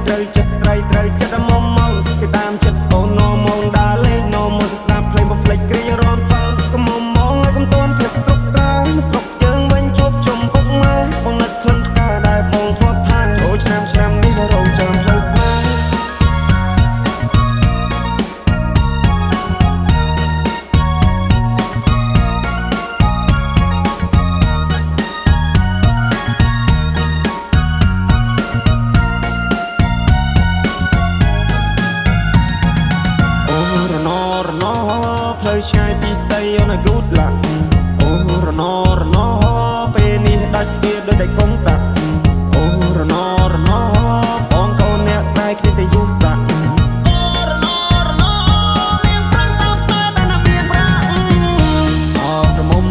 ត្រូវចិត្តស្រីត្រូវចិត្តមុំមកគេតាមចិត្តអូននោមងដើរលេងនោមងទៅស្ដាប់ភ្លេងបំភ្លេចគ្រារំថងកុំមុំមកឲ្យកុំតន់ភ្លេចស្រុកស្រែមកស្រុកជើងវិញជួបជុំពុកម៉ែបងនឹកក្លិនផ្កាដែលបងធ្លាប់ថាអូឆ្នាំនេះរងចាំផ្លូវស្នេហ៍ផ្លូវឆ្ងាយពីស័យអូន good luck អូរណពេលនេះដាច់វាដូចតែកុំតាក់អូរណបងកូនអ្នកស្រីគ្នាតែយុសាក់អូរណលៀងប្រាំងតាមផ្សារតែណាមានប្រាក់អោប្រមុំ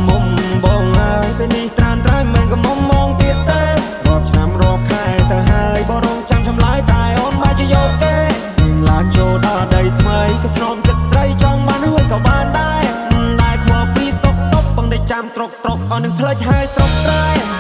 បងហើយពេលនេះត្រានត្រៃមិនក៏មុំមងទៀតទេរាប់ឆ្នាំរាប់ខែទៅហើយបងរងចាំចម្លើយតែអូនមកជាយកគេនឹងឡើងចូលដល់ដីថ្មីក៏ធ្នមចិត្តស្រីចង់បានហួយក៏បានដែរខ្វល់ពីសុកតុបបងได้ចាំត្រុកអស់នឹងផ្លេចហើយស្រុកស្រែ